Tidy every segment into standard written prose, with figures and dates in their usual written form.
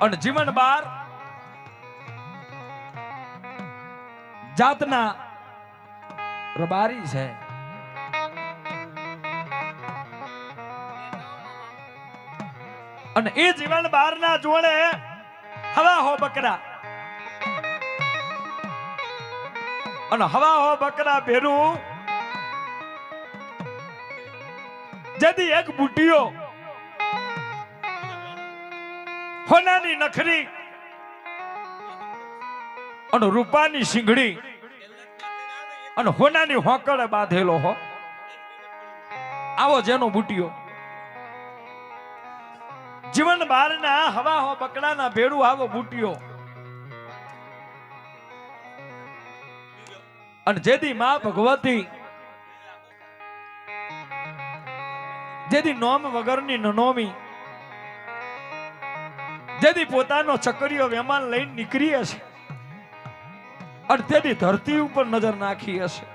અને જીવન બાર જાતના રબારી છે. અને એ જીવન બાર ના જોડે હવા હો બકરા અને હવા હો બકરા ભેરું જદી એક બુટીઓ હોનાની નખરી અને રૂપાની સિંગડી અને હોનાની હોકળે બાંધેલો હો આવો જેનો બુટીઓ જીવન બારના હવા હો બકડાના ભેડું આવો બુટીઓ અને જેદી માં ભગવતી જેદી નોમ વગરની નોમી જેદી પોતાનો ચકરીઓ વેમાન લઈને નીકળી હશે અને તેદી ધરતી ઉપર નજર નાખી હશે.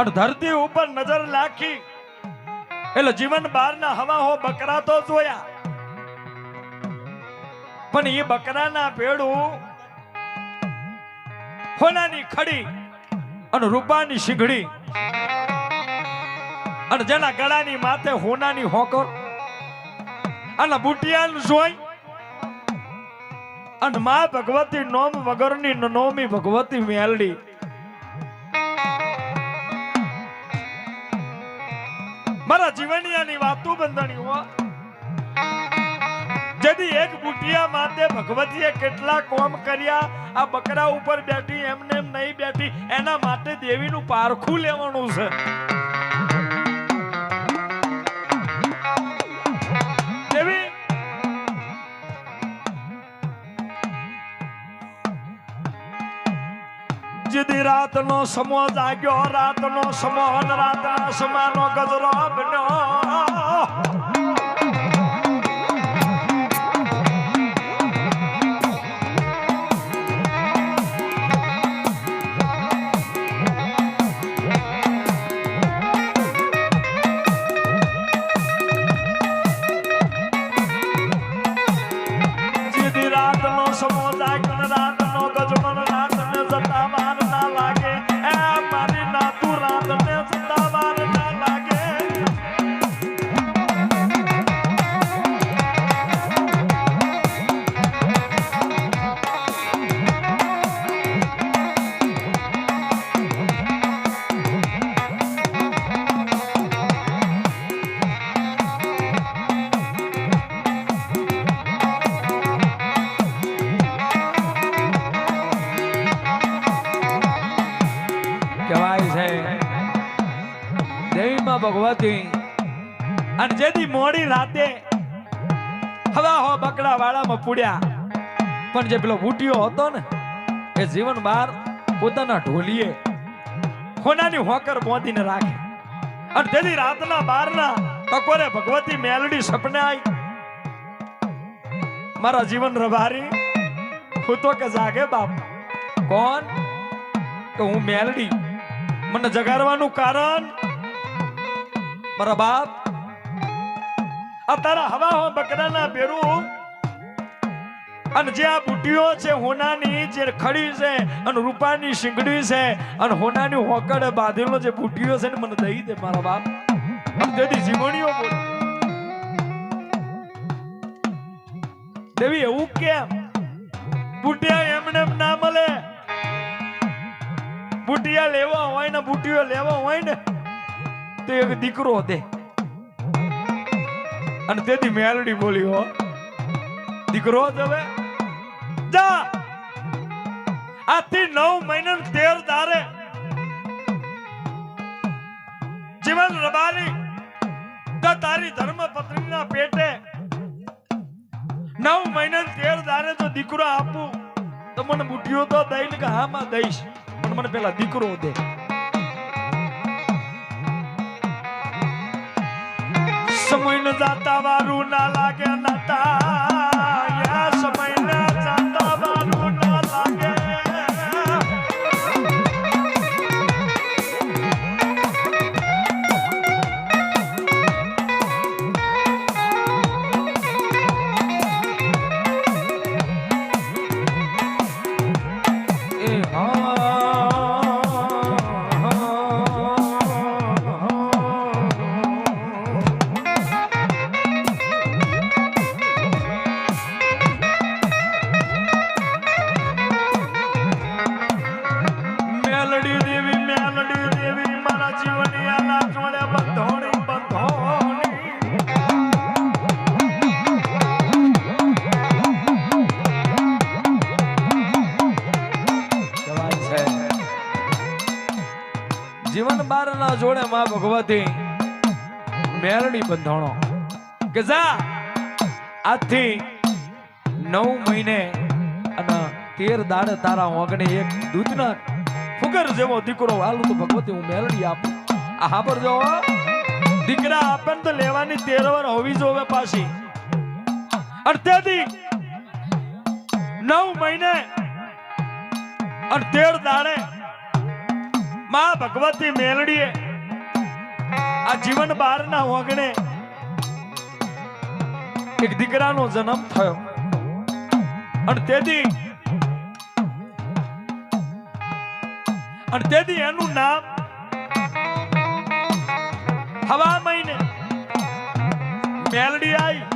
અને ધરતી ઉપર નજર નાખી એટલે જીવન બારના હવા હો બકરા તો જોયા પણ એ બકરાના ભેડું હોનાની ખડી અને રૂપાની શીંગડી અને જેના ગળાની માથે હોનાની હોકર અને બુટિયાન જોઈ અને માં ભગવતી નોમ વગરની નોમી ભગવતી મેલડી મારા જીવનિયાની વાતો બંધાણી હો. જેથી એક બુટિયા માથે ભગવતીએ કેટલા કોમ કર્યા આ બકરા ઉપર બેઠી એમને એમ નહીં બેઠી એના માટે દેવીનું પારખું લેવાનું છે. દેવી જેદી રાતનો સમો જાગ્યો રાતનો સમો રાતના સમાનો ગજરો બન્યો જેદી રાતનો સમો જાગ્યો રાતનો ગજરો રાતને જતા વાર ના લાગે એ મારી નાતુ રાતને જતા વાર ના લાગે. ભગવતી અને જેથી મોડી રાતે હવા હો બકડા વાળામાં પૂડ્યા પણ જે પેલો બુટિયો હતો ને એ જીવન બાર પોતાના ઢોલીએ હોનાની હોકર બાંધીને રાખે અને તેથી રાતના 12ના ટકોરે ભગવતી મેલડી સપને આવી. મારા જીવન રભારી હું તો કે જાગે બાપ કોણ કે હું મેલડી મને જગાડવાનું કારણ મારા બાપ આ તારા હવા હો બકરાના ભેરું અને જે આ બુટીઓ છે હોનાની જે ખડી છે અને રૂપાની શીંગડી છે અને હોનાની હોકડે બાંધેલો જે બુટીઓ છે ને મને દઈ દે મારા બાપ. તેથી જીવણીઓ બોલ દેવી એવું કેમ બુટિયા એમને એમ ના મળે. બુટિયા લેવા હોય ને બુટીઓ લેવા હોય ને તો એક દીકરો દે અને તેથી મેલડી બોલી હો દીકરો જ હવે જા આથી 9 મહિના 13 દારે જીવન રબારી તો તારી ધર્મપત્નીના પેટે 9 મહિના 13 દારે તો દીકરો આપું તો મને બુટીઓ તો દઈ ને કે હા માં દઈશ પણ મને પેલા દીકરો દે. સમય ન જાતા વારું ના લાગે નાતા સમય ન જાતા વારું ના લાગે. જીવન બાર ના જોડે માં ભગવતી મેલડી બંધાણો કે જા આજથી 9 મહિને અને 13 દાડે તારા ઓગણે એક દૂધના ફુગર જેવો દીકરો હાલું તો ભગવતી હું મેલડી આપું. આ હાબર જો દીકરા આપે તો લેવાની 13 વાર હોવી જોવે પાછી. અડધેથી 9 મહિને અને 13 દાડે માં ભગવતી મેલડીએ આ જીવન બાર ના ઓગણે એક દીકરાનો જન્મ થયો અને તેથી એનું નામ હવા મહિને મેલડી આવી.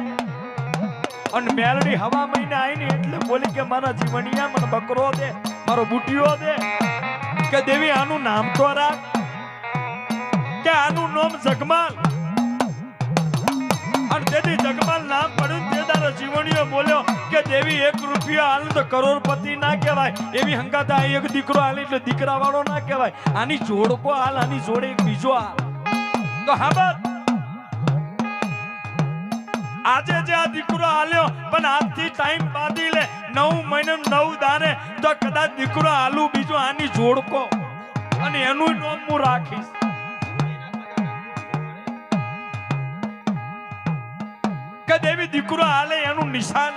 અને મેલડી હવા મહિને આવીને એટલે બોલી કે મારા જીવણિયા મને બકરો દે, મારો બુટિયો દે, કે દેવી આનું નામ તો રાખ, કે આનું નામ જગમાલ. અને તેથી જગમાલ નામ પડ્યું તે તારો જીવણીઓ બોલ્યો કે દેવી 1 રૂપિયા હાલ તો કરોડપતિ ના કહેવાય, એવી હંગાતા એક દીકરો હાલ એટલે દીકરા વાળો ના કહેવાય, આની જોડકો હાલ, આની જોડે એક બીજો હાલ. તો હા બસ આજે જે આ દીકરો હાલ્યો પણ આજથી ટાઈમ બાંધી લે 9 મહિને 9 દાને તો કદાચ દીકરો હાલું બીજો આની જોડકો અને એનું નામ હું રાખીશ. કે દેવી દીકરો હાલે એનું નિશાન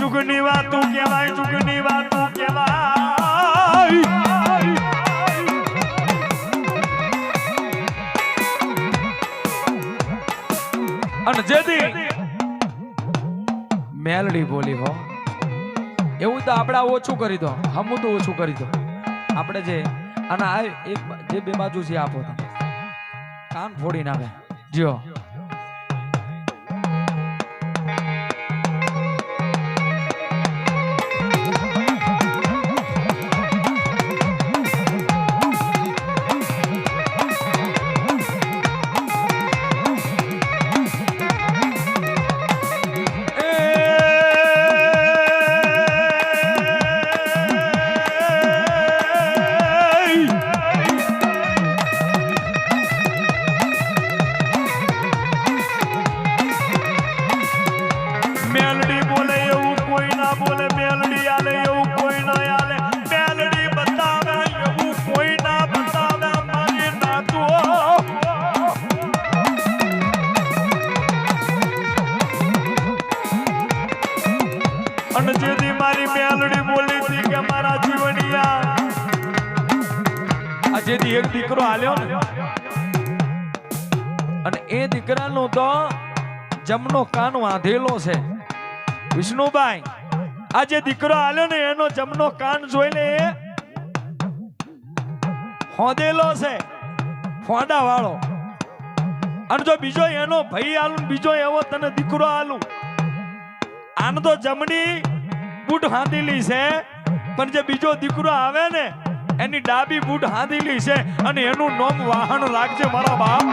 જુગની વાતું કહેવાય, જુગની વાતું કહેવાય. અને જેથી મેલડી બોલી હો એવું તો આપણે ઓછું કરી દો, હમું તો ઓછું કરી દો. આપણે જે અને આ એક જે બે બાજુ છે આપો તમે કાન ફોડી નાખે જો. મેલડી બોલે એવું કોઈ ના બોલે, મેલડી આલે એવું કોઈ ના આલે, મેલડી બતાવે એવું કોઈ ના બતાવે. મારી નાતો અને જેથી મારી મેલડી બોલી હતી કે મારા જીવણિયા આ જેથી એક દીકરો આલ્યો ને અને એ દીકરાનો તો જમનો કાન વાંધેલો છે. વિષ્ણુભાઈ આ જે દીકરો આલ્યો ને એનો જમનો કાન જોઈને હોદેલો છે, ફોડા વાળો. અને જો બીજો એનો ભાઈ આલું, બીજો એવો તને દીકરો આલું, આને તો જમણી બૂટ હાંધેલી છે પણ જે બીજો દીકરો આવે ને એની ડાબી બૂટ હાંધેલી છે અને એનું નામ વાહન રાખજે મારા બાપ.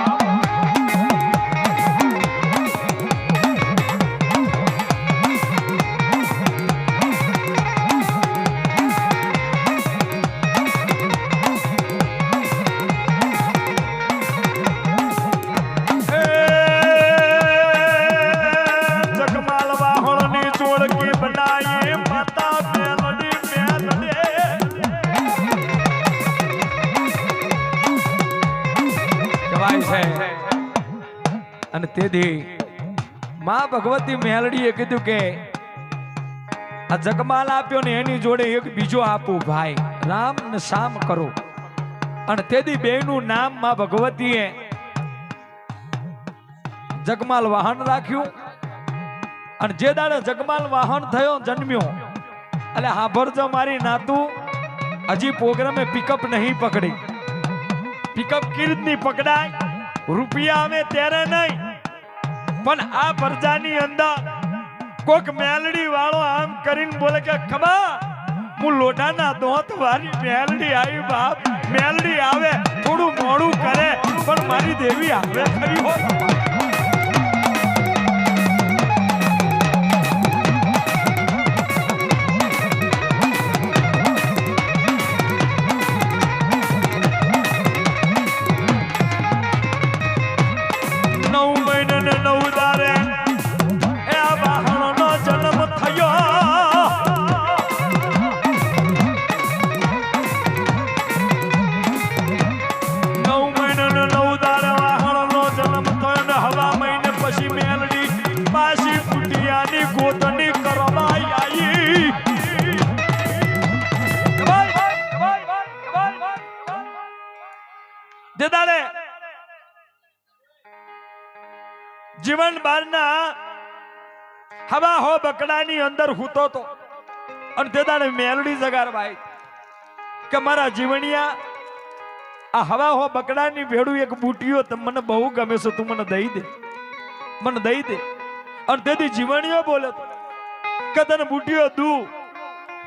અને તેથી માં ભગવતી મેલડીએ કીધું કે આ જગમાલ આપ્યો ને એની જોડે એક બીજો આપું ભાઈ, રામ ને શામ કરો. અને તેથી બેનું નામ માં ભગવતીએ જગમાલ વાહન રાખ્યું. અને જે દાડે જગમાલ વાહન થયો જન્મ્યો એટલે હાભરજો મારી નાતું હજી પ્રોગ્રામે પિકઅપ નહીં પકડી. પિકઅપ કીર્તની પકડાય રૂપિયા આવે ત્યારે નહીં, પણ આ પ્રજાની અંદર કોક મેલડી વાળો આમ કરીને બોલે કે ખબર હું લોઢાના દોત વાળી મેલડી આવી બાપ. મેલડી આવે થોડું મોડું કરે પણ મારી દેવી આવે ખરી હો. જીવન બારના હવા હો બકડાની અંદર હૂતો તો અને તે દાડે મેલડી જગારવાય કે મારા જીવણિયા આ હવા હો બકડાની ભેડું એક બુટીઓ મને બહુ ગમે છે, તું મને દઈ દે, મને દઈ દે. અને તેથી જીવણીઓ બોલે કે તને બુટીઓ દઉં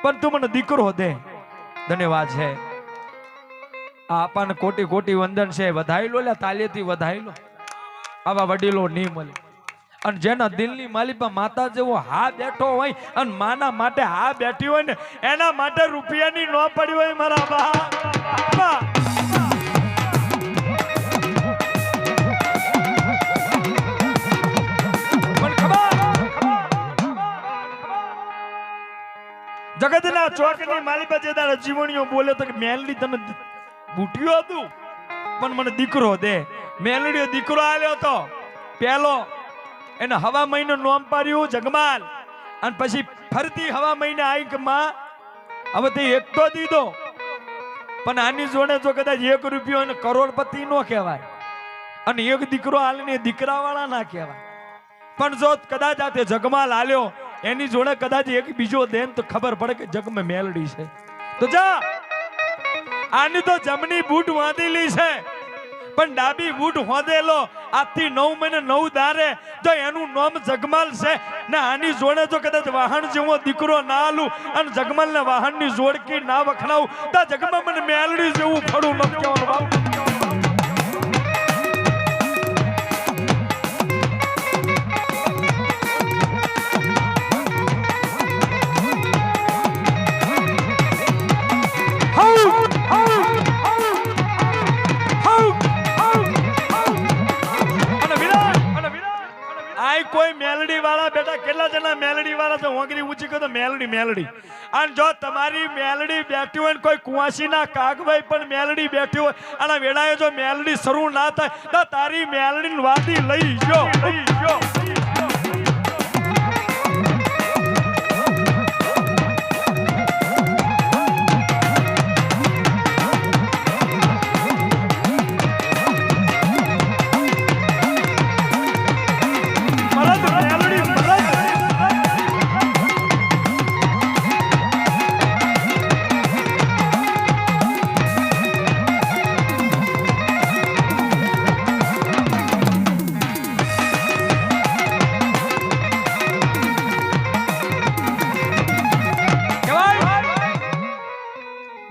પણ તું મને દીકરો દે. ધન્યવાદ છે. આપણને કોટી કોટી વંદન છે. વધાઈ લો લે, તાલીથી વધાઈ લો. આવા વડીલો નહીં મળે. અને જેના દિલની માલિપા માતા જેવો હા બેઠો હોય અને માના માટે હા બેઠી હોય ને એના માટે રૂપિયાની ન પડી હોય મારા બા. જગતના ચોકની માલિપા જે તારા જીવણીઓ બોલે તો કે મેલડી તને બુટીઓ હતું પણ મને દીકરો દે. મેલડીઓ દીકરો આલ્યો તો પેલો એને હવા મહિનો નોમ પાડ્યું જગમાલ. અને પછી ફરતી હવા મહિને આવી કે માં હવે તે એક તો દીધો પણ આની જોડે જો કદાચ 1 રૂપિયો એને કરોડપતિ નો કહેવાય અને એક દીકરો આલીને દીકરા વાળા ના કહેવાય. પણ જો કદાચ આ તે જગમાલ આલ્યો એની જોડે કદાચ એક બીજો દેન તો ખબર પડે કે જગમાં મેલડી છે. તો જા આની તો જમણી બૂટ વાંધેલી છે પણ ડાબી બૂટ હોદેલો આજથી 9 મહિને 9 દારે તો એનું નામ જગમાલ છે ને. આની જોડે જો કદાચ વાહન જેવો દીકરો ના આલું અને જગમાલ ને વાહન ની જોડકી ના વખણાવું તો જગમાં મને મેલડી જેવું ફળું ન કહેવાનું બાપ. કોઈ મેલડી વાળા બેટા કેટલા જણા મેલડી વાળા છે ઓંગરી ઊંચી કરો મેલડી મેલડી. અને જો તમારી મેલડી બેઠી હોય કોઈ કુવાસી ના કાગભાઈ પણ મેલડી બેઠી હોય અને વેળાએ જો મેલડી શરૂ ના થાય તો તારી મેલડી વાદી લઈ ગયો.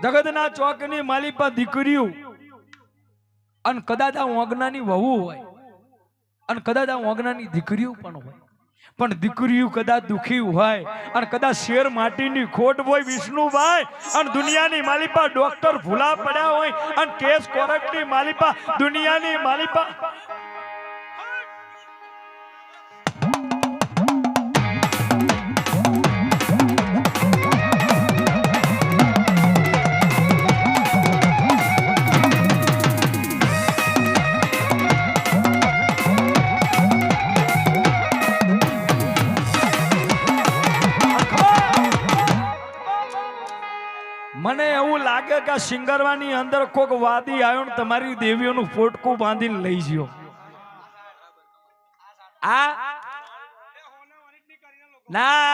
જગતના ચોકની માલિપા દીકરીઓ અને કદાચ આ ઓગનાની વહુ હોય અને કદાચ આ ઓગનાની દીકરીઓ પણ હોય પણ દીકરીઓ કદાચ દુખી હોય અને કદાચ શેર માટીની ખોટ હોય વિષ્ણુભાઈ અને દુનિયાની માલિપા ડોક્ટર ભૂલા પડ્યા હોય અને કેસ કોર્ટની માલિપા દુનિયાની માલિપા મને એવું લાગે કે સિંગરવાની અંદર કોક વાદી આવ્યો ને તમારી દેવીઓનું ફોટકું બાંધીને લઈ ગયો. આ ના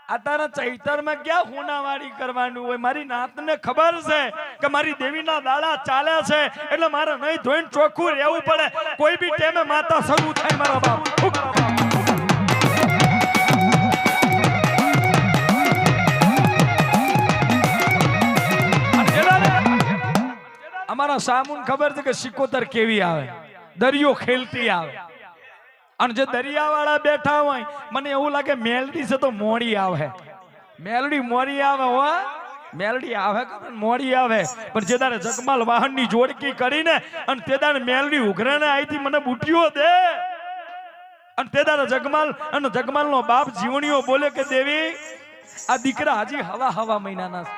આ તારા ચૈતરમાં ક્યાં હુનાવાડી કરવાનું હોય? મારી નાતને ખબર છે કે મારી દેવીના દાડા ચાલે છે એટલે મારે નહીં ધોઈને ચોખ્ખું રહેવું પડે. કોઈ બી ટાઈમે માતા શરૂ થાય મારા બાપ. અમારા સામુન ખબર છે કે સિકોતર કેવી આવે, દરિયો ખેલતી આવે. અને જે દરિયા વાળા બેઠા હોય મને એવું લાગે મેલડી છે તો મોડી આવે. મેલડી મોડી આવે હો, મેલડી આવે કે મોડી આવે. પણ જે દાડે જગમાલ વાહનની જોડકી કરીને અને તે દાડે મેલડી ઉઘરાને આઈથી મને બુટીઓ દે. અને તે દાડે જગમાલનો બાપ જીવણીઓ બોલે કે દેવી આ દીકરા હજી હવા મહિનાના છે,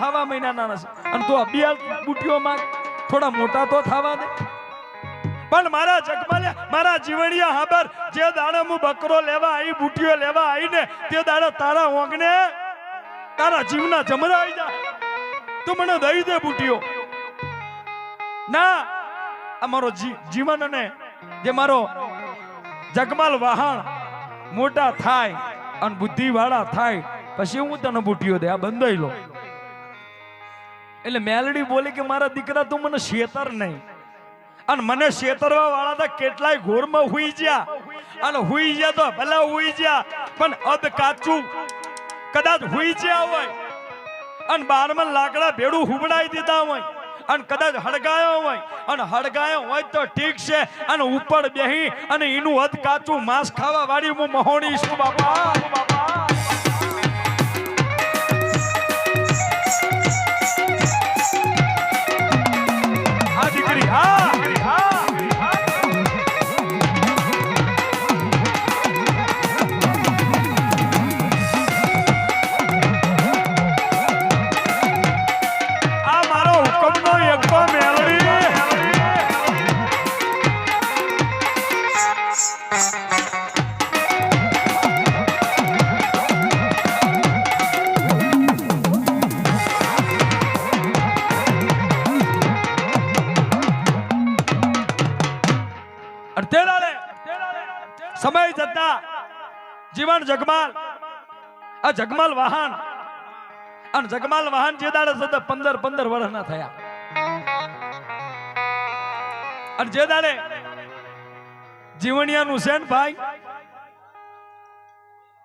હવા મહિનાના છે. અને તું અબિયાલ બુટીઓમાં થોડા મોટા તો થવા દે. પણ મારા જગમાલે મારા જીવણિયા હાબર જે દાડે હું બકરો લેવા આવી બુટીઓ લેવા આવીને તે દાડે તારા ઓંગને તારા જીવના જમરા આવી જાય. તું મને દઈ દે બુટીઓ. ના, અમારો જીવન અને જે મારો જગમાલ વાહણ મોટા થાય અને બુદ્ધિ વાળા થાય પછી હું તને બુટીઓ દે. આ બંધાઈ લો. એટલે મેલડી બોલી કે મારા દીકરા તું મને શેતર નહીં. અને મને શેતરવા વાળા તો કેટલાય ઘોરમાં હુઈ ગયા. અને હુઈ ગયા તો ભલા હુઈ ગયા પણ અધ કાચું કદાચ હુઈ ગયા હોય અને બારમાં લાકડા ભેડું હુબડાઈ દીધા હોય અને કદાચ હળગાયો હોય અને હળગાયો હોય તો ઠીક છે. અને ઉપર બેહી અને એનું અધ કાચું માંસ ખાવા વાળી હું મહોણી છું બાપા. આ દીકરી હા સમય જતા જીવન જગમાલ આ જગમાલ વાહન અને જગમાલ વાહન જે દાડે સતત 15 વર્ષના થયા. અને જે દાડે જીવણિયાનું સેન ભાઈ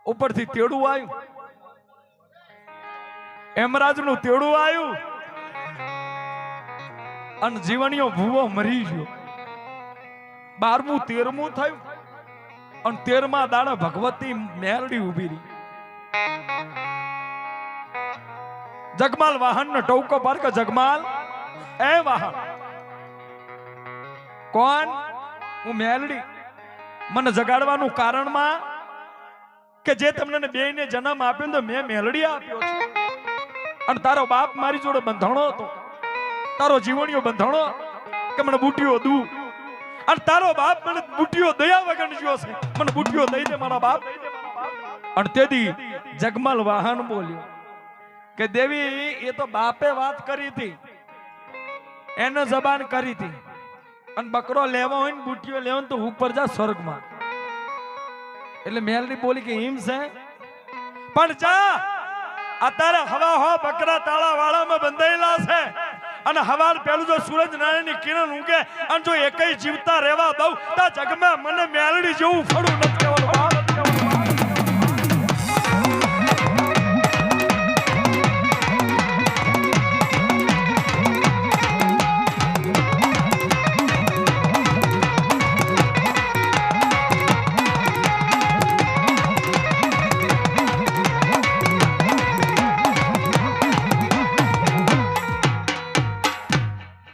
ઉપરથી તેડું આવ્યું, એમરાજનું તેડું આવ્યું અને જીવણિયો ભૂવો મરી ગયો. 12મું 13મું થયું અને 13મા દાડે ભગવતી મેલડી ઉભી રહી. જગમાલ વાહન નો ટોકો પાર કે જગમાલ એ વાહન કોણ? હું મેલડી. મને જગાડવાનું કારણમાં કે જે તમને બેયને જન્મ આપ્યો તો મેં મેલડી આપ્યો છે. અને તારો બાપ મારી જોડે બંધાણો હતો, તારો જીવણીઓ બંધાણો કે મને બુટીઓ દઉં. અને તારો બાપ મને બુટીઓ દયા વગર જ્યો છે, મને બુટીઓ દઈ દે મારા બાપ. અને તેથી જગમાલ વાહન બોલ્યો કે દેવી એ તો બાપે વાત કરી હતી, એને જબાન કરી હતી. અને બકરો લેવો હોય ને બુટીઓ લેવો તો ઉપર જા સ્વર્ગમાં. એટલે મેલડી બોલી કે હિમ છે પણ જા અત્યારે હવા હો બકરા તાળા વાળામાં બંધાયેલા છે. અને હવાર પેલું જો સૂરજ નારાયણની કિરણ ઉગે અને જો એકઈ જીવતા રહેવા દઉં તો જગમાં મને મેલડી જેવું ફળું નથી કહેવાનું.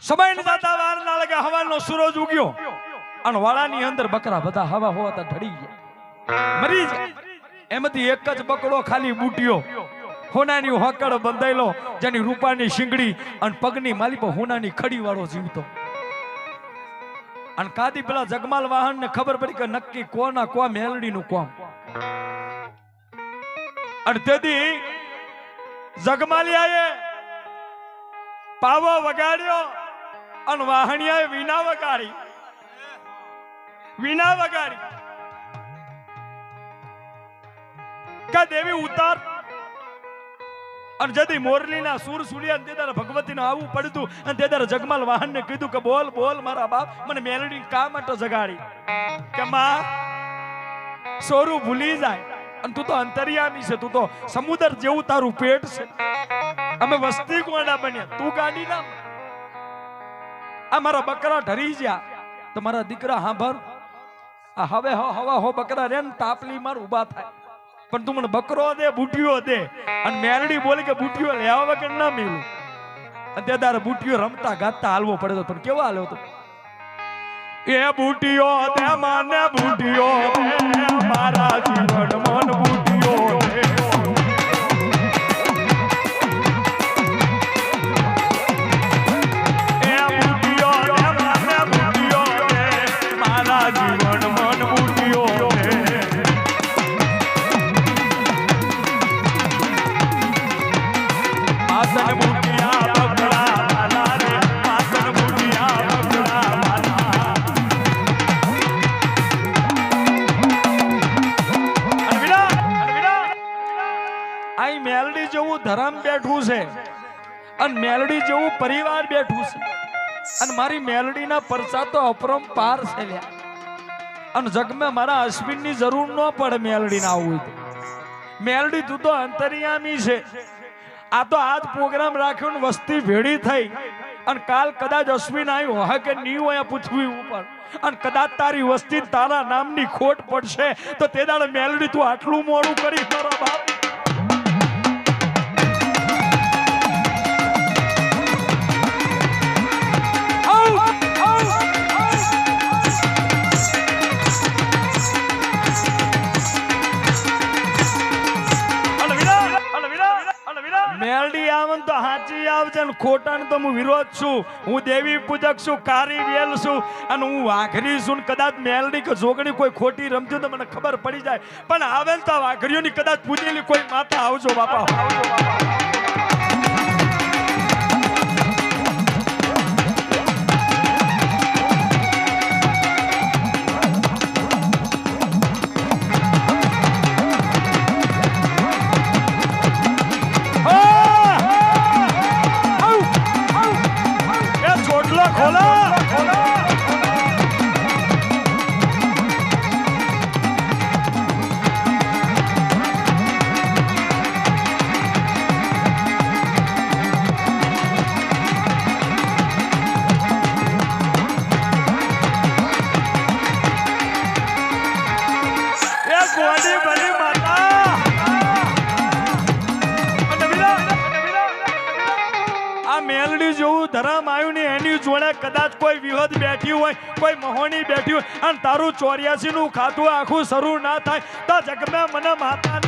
સમય જતા વાર ના લાગે હવાનો સૂરજ ઉગ્યો અને વાળાની અંદર બકરા બધા હવા હોતા ઢળી ગયા, મરી ગયા. એમાંથી એક જ બકડો ખાલી બુટીઓ હોનાની હોકડ બંધાયેલો, જેની રૂપાની શીંગડી અને પગની માલી પર હોનાની ખડી વાળો જીવતો. અને કાદી પેલા જગમાલ વાહન ને ખબર પડી કે નક્કી કોના કો મેલડી નું કોમ. અને તેથી જગમાલિયાએ પાવો વગાડ્યો અને વાહણિયાએ વીણા વગાડી. કે દેવી ઉતાર અને જદી મોરલીના સુર સુર્યા તે દારે ભગવતીને આવવું પડતું અને તે દારે જગમાલ વાહનને કીધું કે બોલ બોલ મારા બાપ મને મેલડી કા માટે જગાડી કે માં સોરું ભૂલી જાય અને તું તો અંતર્યામી છે તું તો સમુદ્ર જેવું તારું પેટ છે અમે વસ્તી કોણા બન્યા તું ગાડી ના આ મારા બકરા ઢરી ગયા તો મારા દીકરા હાંભર આ હવે હવા હો બકરા રે ને તાપલી માર ઊભા થાય પણ તું મને બકરો દે બુટીઓ દે અને મેલડી બોલે કે બુટીઓ લેવા વગર ના મેલું અને તારે બુટીઓ રમતા ગાતા હાલવો પડે તો પણ કેવો હાલ્યો તો એ બુટીઓ દે માને બુટીઓ દે મારા જીવન મન બુટીઓ દે એ બુટીઓ દે માને બુટીઓ દે મારા જીવન મન બુટીઓ દે આસન બુટિયા બગડા માલા રે આસન બુટિયા બગડા માલા અનવિરા આઈ મેલડી જેવું ધરમ બેઠું છે અને મેલડી જેવું પરિવાર બેઠું છે અને મારી મેલડીના પરચા તો અપરંપાર છે લ્યા અને જગમાં મારા અશ્વિનની જરૂર ન પડે મેલડીને આવું મેલડી તું તો અંતર્યામી છે આ તો આજ પ્રોગ્રામ રાખ્યો ને વસ્તી ભેડી થઈ અને કાલ કદાચ અશ્વિન આવ્યું હોય કે નહીં હોય પૃથ્વી ઉપર અને કદાચ તારી વસ્તી તારા નામની ખોટ પડશે તો તે દાડે મેલડી તું આટલું મોડું કરી તારા બાપ મેલડી આવન તો હાચી આવજે ને ખોટા ને તો હું વિરોધ છું હું દેવી પૂજક છું કારી વેલ છું અને હું વાઘરી છું કદાચ મેલડી કે જોગણી કોઈ ખોટી રમતી તો મને ખબર પડી જાય પણ આવે ને તો વાઘરીઓની કદાચ પૂજેલી કોઈ માતા આવજો બાપા આવજો બાપા મેલડી જેવું ધરમ આવ્યું ને એની જોડે કદાચ કોઈ વિહદ બેઠી હોય કોઈ મહોની બેઠી હોય અને તારું 84 નું ખાતું આખું શરૂ ના થાય તો જગમાં મને માતા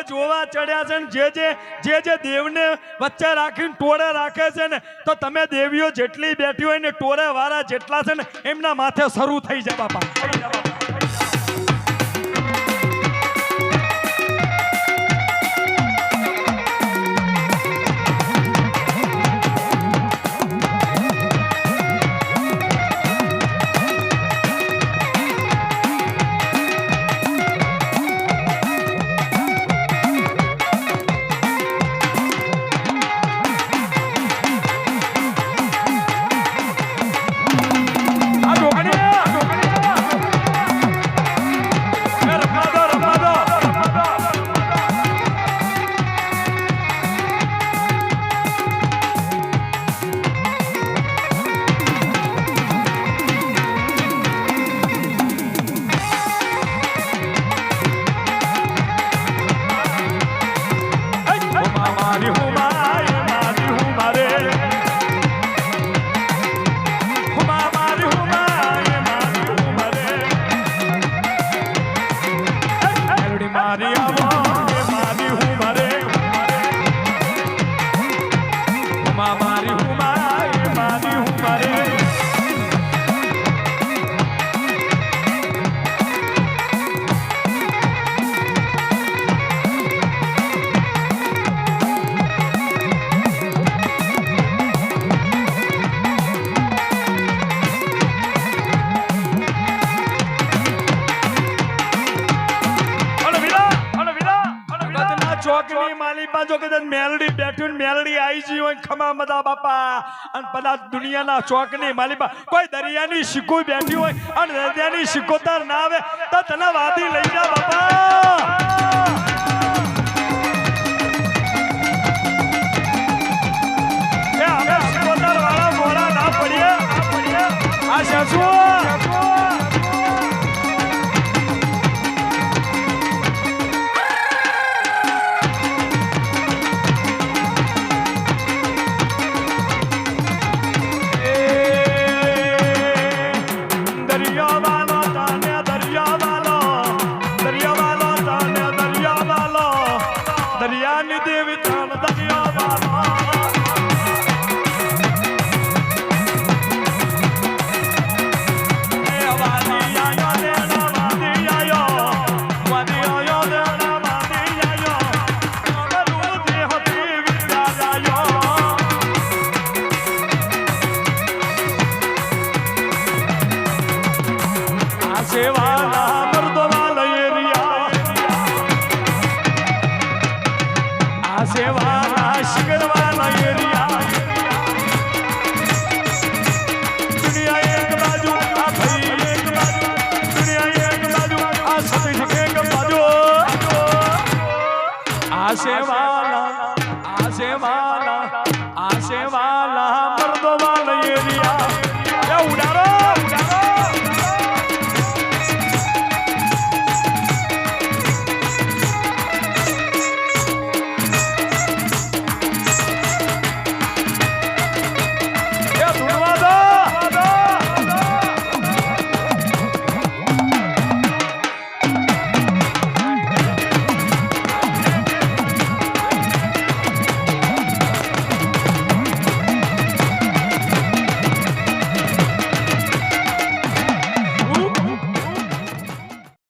જોવા ચડ્યા છે ને જે દેવને વચ્ચે રાખીને ટોળે રાખે છે ને તો તમે દેવીઓ જેટલી બેઠી હોય ને ટોળે વાળા જેટલા છે ને એમના માથે શરૂ થઈ જાય બાપા ચોકની માલી પાછો કદાચ મેલડી બેઠું ને મેલડી આવી જી હોય ખમા મદા બાપા અને બધા દુનિયાના ચોકની માલી પા કોઈ દરિયાની શીકો બેઠી હોય અને દરિયાની શીકોતર ના આવે તો તને વાદી લઈ જા બાપા એ અમે શીકોતર વાળા મોરા ના પડીએ આ શાસુ દરિયાની દેવી ત્રણ દરિયા સેવાના મર્દવાલા એરિયા આ સેવાના શિગરવાલા એરિયા દુનિયા એક બાજુ આ ભાઈ એક બાજુ દુનિયા એક બાજુ આ સતીશ એક બાજુ આ સેવા